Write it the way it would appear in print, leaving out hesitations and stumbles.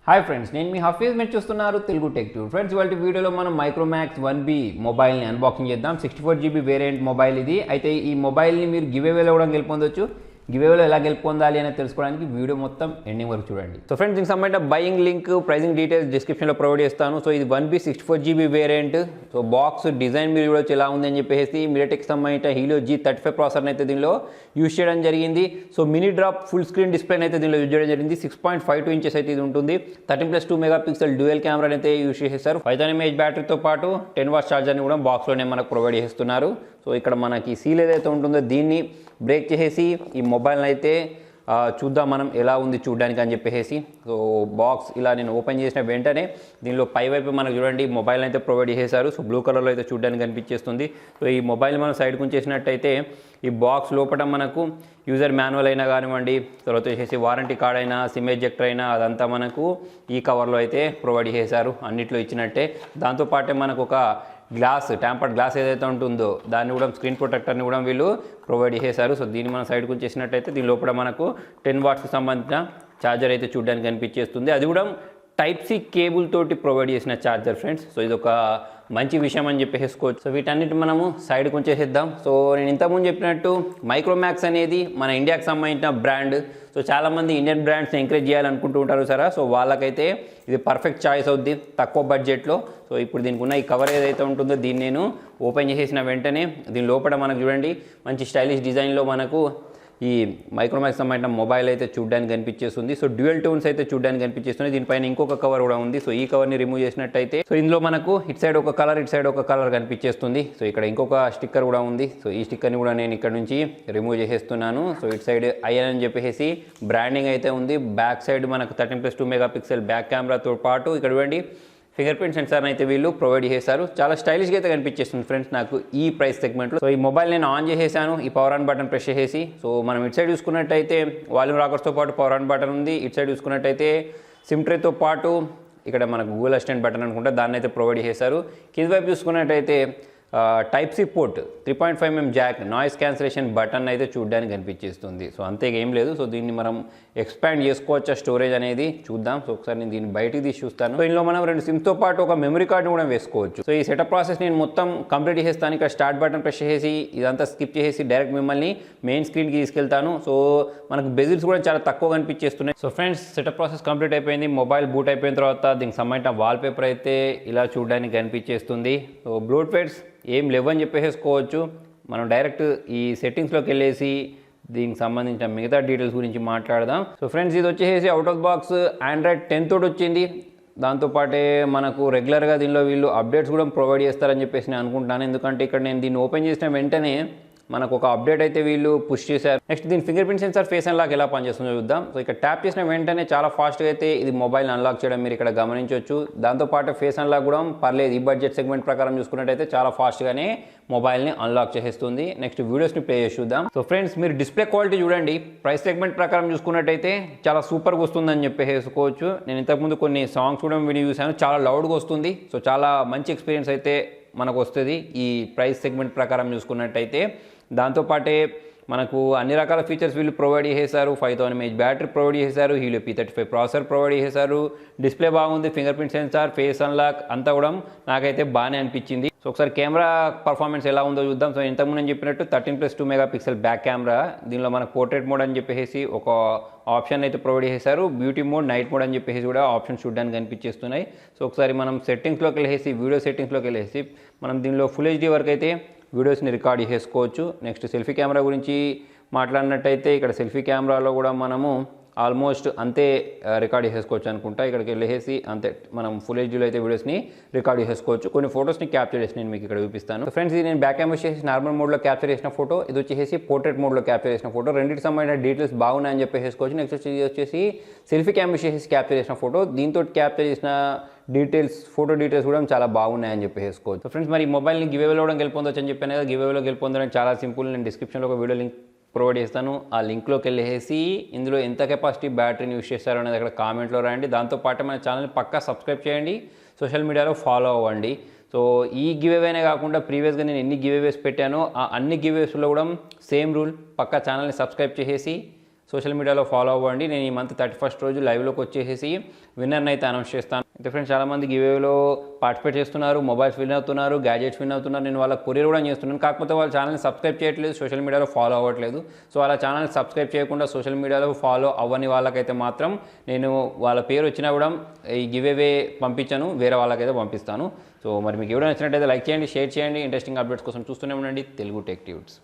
Hi friends, నేను మీ హఫీజ్. మీరు చూస్తున్నారు తెలుగు TechTuts. ఫ్రెండ్స్, ఇవాళ వీడియోలో మనం మైక్రోమాక్స్ 1B మొబైల్ని అన్బాక్సింగ్ చేద్దాం. 64GB వేరియంట్ మొబైల్ ఇది. అయితే ఈ మొబైల్ని మీరు గివ్ అవేలో కూడా గెలుపొందొచ్చు. గివ్ అవేలో ఎలా గెలుపొందాలి అనేది తెలుసుకోవడానికి వీడియో మొత్తం ఎండింగ్ వరకు చూడండి. సో ఫ్రెండ్స్, దీనికి సంబంధించిన బయింగ్ లింక్, ప్రైసింగ్ డీటెయిల్స్ డిస్క్రిప్షన్లో ప్రొవైడ్ చేస్తాను. సో ఇది 1B 64GB variant. So box design మీరు చూడొచ్చు ఎలా ఉందని చెప్పేసి మీడియాటెక్ సంబంధించిన హీలో G35 ప్రాసెసర్ని అయితే దీనిలో యూజ్ చేయడం జరిగింది. So mini drop full screen డిస్ప్లేని అయితే దీనిలో యూజ్ చేయడం జరిగింది. 6.52 ఇంచెస్ అయితే ఇది ఉంటుంది. 13+2 మెగాపిక్సెల్ డ్యూయల్ కెమెరాని అయితే యూజ్ చేసేస్తారు. 5000 mAh బ్యాటరీతో పాటు 10 వాట్స్ ఛార్జర్ని కూడా బాక్స్లోనే మనకు ప్రొవైడ్ చేస్తున్నారు. సో ఇక్కడ మనకి సీల్ ఏదైతే ఉంటుందో దీన్ని బ్రేక్ చేసేసి ఈ మొబైల్ని అయితే చూద్దాం మనం ఎలా ఉంది చూడడానికి అని చెప్పేసి. సో బాక్స్ ఇలా నేను ఓపెన్ చేసిన వెంటనే దీనిలో పైవైపు మనకు చూడండి మొబైల్ అయితే ప్రొవైడ్ చేశారు. సో బ్లూ కలర్లో అయితే చూడడానికి కనిపించేస్తుంది. సో ఈ మొబైల్ మనం సైడ్ ఉంచేసినట్టయితే ఈ బాక్స్ లోపల మనకు యూజర్ మాన్యువల్ అయినా కానివ్వండి, తర్వాత వచ్చేసి వారంటీ కార్డ్ అయినా, సిమ్ ఎజెక్టర్ అయినా అదంతా మనకు ఈ కవర్లో అయితే ప్రొవైడ్ చేశారు. అన్నిట్లో ఇచ్చినట్టే. దాంతోపాటే మనకు ఒక గ్లాస్, ట్యాంపర్డ్ గ్లాస్ ఏదైతే ఉంటుందో దాన్ని కూడా, స్క్రీన్ ప్రొటెక్టర్ని కూడా వీళ్ళు ప్రొవైడ్ చేశారు. సో దీన్ని మనం సైడ్కి వచ్చేసినట్టయితే దీని లోపల మనకు 10 వాట్స్కి సంబంధించిన ఛార్జర్ అయితే చూడడానికి కనిపించేస్తుంది. అది కూడా Type-C కేబుల్ తోటి ప్రొవైడ్ చేసిన ఛార్జర్ ఫ్రెండ్స్. సో ఇది ఒక మంచి విషయం అని చెప్పేసుకోవచ్చు. సో వీటన్నిటి మనము సైడ్కి ఉంచేసేద్దాం. సో నేను ఇంతకుముందు చెప్పినట్టు మైక్రోమాక్స్ అనేది మన ఇండియాకి సంబంధించిన బ్రాండ్. సో చాలామంది ఇండియన్ బ్రాండ్స్ని ఎంకరేజ్ చేయాలనుకుంటూ ఉంటారు సరే. సో వాళ్ళకైతే ఇది పర్ఫెక్ట్ చాయిస్ అవుద్ది తక్కువ బడ్జెట్లో. సో ఇప్పుడు దీనికి ఉన్న ఈ కవర్ ఏదైతే ఉంటుందో దీన్ని నేను ఓపెన్ చేసేసిన వెంటనే దీని లోపల మనకు చూడండి మంచి స్టైలిష్ డిజైన్లో మనకు ఈ మైక్రోమాక్స్ సంబంధించిన మొబైల్ అయితే చూడడానికి కనిపించేస్తుంది. సో డ్యూయల్ టోన్స్ అయితే చూడడానికి కనిపించేస్తుంది. దీనిపైన ఇంకొక కవర్ కూడా ఉంది. సో ఈ కవర్ని రిమూవ్ చేసినట్టయితే సో ఇందులో మనకు ఇటు సైడ్ ఒక కలర్, ఇటు సైడ్ ఒక కలర్ కనిపించేస్తుంది. సో ఇక్కడ ఇంకొక స్టిక్కర్ కూడా ఉంది. సో ఈ స్టిక్కర్ని కూడా నేను ఇక్కడ నుంచి రిమూవ్ చేసేస్తున్నాను. సో ఇటు సైడ్ ఐఎన్ అని చెప్పేసి బ్రాండింగ్ అయితే ఉంది. బ్యాక్ సైడ్ మనకు 13+2 మెగాపిక్సెల్ బ్యాక్ కెమెరాతో పాటు ఇక్కడ చూడండి ఫింగర్ ప్రింట్ సెన్సార్ని అయితే వీళ్ళు ప్రొవైడ్ చేశారు. చాలా స్టైలిష్గా అయితే కనిపించేస్తుంది ఫ్రెండ్స్ నాకు ఈ ప్రైస్ సెగ్మెంట్లో. సో ఈ మొబైల్ నేను ఆన్ చేసేసాను. ఈ పవర్ ఆన్ బటన్ ప్రెస్ చేసేసి, సో మనం ఇటు సైడ్ చూసుకున్నట్టయితే వాల్యూమ్ రాకర్స్తో పాటు పవర్ ఆన్ బటన్ ఉంది. ఇటు సైడ్ చూసుకున్నట్టయితే సిమ్ ట్రేతో పాటు ఇక్కడ మనకు గూగుల్ అసిస్టెంట్ బటన్ అనుకుంటే దాన్ని అయితే ప్రొవైడ్ చేశారు. కింద వైపు చూసుకున్నట్టయితే Type-C port, 3.5mm Jack, noise cancellation button అయితే చూడడానికి కనిపించేస్తుంది. సో అంతే ఏం లేదు. సో దీన్ని మనం ఎక్స్పాండ్ చేసుకోవచ్చా స్టోరేజ్ అనేది చూద్దాం. సో ఒకసారి నేను దీన్ని బయటికి తీసి చూస్తాను. సో ఇందులో మనం 2 సిమ్స్తో పాటు ఒక మెమరీ కార్డ్ని కూడా వేసుకోవచ్చు. సో ఈ సెటప్ ప్రాసెస్ నేను మొత్తం కంప్లీట్ చేసేస్తాను. ఇక్కడ స్టార్ట్ బటన్ ప్రెస్ చేసి ఇదంతా స్కిప్ చేసి డైరెక్ట్ మిమ్మల్ని మెయిన్ స్క్రీన్కి తీసుకెళ్తాను. సో మనకు బెజిల్స్ కూడా చాలా తక్కువ కనిపించేస్తున్నాయి. So friends, setup process complete అయిపోయింది. మొబైల్ బూట్ అయిపోయిన తర్వాత దీనికి సంబంధించిన వాల్పేపర్ అయితే ఇలా చూడడానికి కనిపించేస్తుంది. సో బ్లూటూత్ ఏం లేవని చెప్పేసుకోవచ్చు. మనం డైరెక్ట్ ఈ సెట్టింగ్స్లోకి వెళ్ళేసి దీనికి సంబంధించిన మిగతా డీటెయిల్స్ గురించి మాట్లాడదాం. సో ఫ్రెండ్స్, ఇది వచ్చేసి అవుట్ ఆఫ్ బాక్స్ Android 10 తోటి వచ్చింది. దాంతోపాటే మనకు రెగ్యులర్గా దీనిలో వీళ్ళు అప్డేట్స్ కూడా ప్రొవైడ్ చేస్తారని చెప్పేసి నేను అనుకుంటాను. ఎందుకంటే ఇక్కడ నేను దీన్ని ఓపెన్ చేసిన వెంటనే మనకు ఒక అప్డేట్ అయితే వీళ్ళు పుష్ చేశారు. నెక్స్ట్ దీని finger print censor, face unlock ఎలా పనిచేస్తుందో చూద్దాం. సో ఇక్కడ ట్యాప్ చేసిన వెంటనే చాలా ఫాస్ట్గా అయితే ఇది మొబైల్ని అన్లాక్ చేయడం మీరు ఇక్కడ గమనించవచ్చు. దాంతోపాటు ఫేస్ అన్లాక్ కూడా పర్లేదు. ఈ బడ్జెట్ సెగ్మెంట్ ప్రకారం చూసుకున్నట్టయితే చాలా ఫాస్ట్గానే మొబైల్ని అన్లాక్ చేసేస్తుంది. నెక్స్ట్ వీడియోస్ని ప్లే చేసి చూద్దాం. సో ఫ్రెండ్స్, మీరు డిస్ప్లే క్వాలిటీ చూడండి. ప్రైస్ సెగ్మెంట్ ప్రకారం చూసుకున్నట్టయితే చాలా సూపర్గా వస్తుందని చెప్పేసుకోవచ్చు. నేను ఇంతకుముందు కొన్ని సాంగ్స్ కూడా వీడియో చూశాను, చాలా లౌడ్గా వస్తుంది. సో చాలా మంచి ఎక్స్పీరియన్స్ అయితే మనకు వస్తుంది ఈ ప్రైస్ సెగ్మెంట్ ప్రకారం చూసుకున్నట్టయితే. దాంతోపాటే మనకు అన్ని రకాల ఫీచర్స్ వీళ్ళు ప్రొవైడ్ చేశారు. 5000 mAh బ్యాటరీ ప్రొవైడ్ చేశారు. హీలో P35 ప్రాసెసర్ ప్రొవైడ్ చేశారు. డిస్ప్లే బాగుంది. Finger print censor, face unlock అంతా కూడా నాకైతే బాగానే అనిపించింది. సో ఒకసారి కెమెరా పర్ఫార్మెన్స్ ఎలా ఉందో చూద్దాం. సో ఇంతకుముందు నేను చెప్పినట్టు 13+2 మెగాపిక్సెల్ బ్యాక్ కెమెరా. దీనిలో మనకు పోర్ట్రేట్ మోడ్ అని చెప్పేసి ఒక ఆప్షన్ అయితే ప్రొవైడ్ చేశారు. బ్యూటీ మోడ్, నైట్ మోడ్ అని చెప్పేసి కూడా ఆప్షన్ చూడడానికి కనిపించేస్తున్నాయి. సో ఒకసారి మనం సెట్టింగ్స్లోకి వెళ్ళేసి, వీడియో సెట్టింగ్స్లోకి వెళ్ళేసి మనం దీనిలో ఫుల్ HD వరకు అయితే వీడియోస్ని రికార్డ్ చేసుకోవచ్చు. నెక్స్ట్ సెల్ఫీ కెమెరా గురించి మాట్లాడినట్టయితే ఇక్కడ సెల్ఫీ కెమెరాలో కూడా మనము ఆల్మోస్ట్ అంతే రికార్డ్ చేసుకోవచ్చు అనుకుంటా. ఇక్కడికి వెళ్ళేసి అంతే మనం ఫుల్ హెచ్డీలో అయితే వీడియోస్ని రికార్డ్ చేసుకోవచ్చు. కొన్ని ఫొటోస్ని క్యాప్చర్ చేసి నేను మీకు ఇక్కడ చూపిస్తాను. ఫ్రెండ్స్, ఇది నేను బ్యాక్ కెమెరా చేసి నార్మల్ మోడ్లో క్యాప్చర్ చేసిన ఫోటో, ఇది వచ్చేసి పోర్ట్రేట్ మోడ్లో క్యాప్చర్ చేసిన ఫోటో. రెండింటికి సంబంధించిన డీటెయిల్స్ బాగున్నాయని చెప్పేసుకోవచ్చు. నెక్స్ట్ వచ్చేసి సెల్ఫీ కెమెరా చేసి క్యాప్చర్ చేసిన ఫోటో, దీంతో క్యాప్చర్ చేసిన డీటెయిల్స్, ఫోటో డీటెయిల్స్ కూడా చాలా బాగున్నాయని చెప్పేసుకోవచ్చు. ఫ్రెండ్స్, మరి ఈ మొబైల్ని గివ్ అవేలో కూడా గెలుపొందొచ్చు అని చెప్పాను కదా. గివ్ అవేలో గెలుపొందడం చాలా సింపుల్. నేను డిస్క్రిప్షన్లో ఒక వీడియో లింక్ ప్రొవైడ్ చేస్తాను. ఆ లింక్లోకి వెళ్ళేసి ఇందులో ఎంత కెపాసిటీ బ్యాటరీని యూస్ చేస్తారో అనేది అక్కడ కామెంట్లో రాయండి. దాంతోపాటు మన ఛానల్ని పక్కా సబ్స్క్రైబ్ చేయండి, సోషల్ మీడియాలో ఫాలో అవ్వండి. సో ఈ గివ్ అవేనే కాకుండా ప్రీవియస్గా నేను ఎన్ని గివ్ అవేస్ పెట్టానో ఆ అన్ని గివ్ అవేస్లో కూడా సేమ్ రూల్, పక్కా ఛానల్ని సబ్స్క్రైబ్ చేసేసి సోషల్ మీడియాలో ఫాలో అవ్వండి. నేను ఈ మంత్ 31st రోజు లైవ్లోకి వచ్చేసేసి విన్నర్ని అయితే అనౌన్స్ చేస్తాను. అయితే ఫ్రెండ్స్ చాలామంది గివేవేలో పార్టిసిపేట్ చేస్తున్నారు, మొబైల్స్ విన్ అవుతున్నారు, గ్యాజెట్స్ విన్ అవుతున్నారు. నేను వాళ్ళ కొరియర్ కూడా చేస్తున్నాను. కాకపోతే వాళ్ళ ఛానల్ని సబ్స్క్రైబ్ చేయట్లేదు, సోషల్ మీడియాలో ఫాలో అవ్వట్లేదు. సో వాళ్ళ ఛానల్ని సబ్స్క్రైబ్ చేయకుండా సోషల్ మీడియాలో ఫాలో అవ్వని వాళ్ళకైతే మాత్రం నేను వాళ్ళ పేరు వచ్చినా కూడా ఈ గివేవే పంపించాను, వేరే వాళ్ళకైతే పంపిస్తాను. సో మరి మీకు ఎవరైనా నచ్చినట్టయితే లైక్ చేయండి, షేర్ చేయండి. ఇంట్రెస్టింగ్ అప్డేట్స్ కోసం చూస్తూనే ఉండండి తెలుగు టెక్ ట్యూట్స్.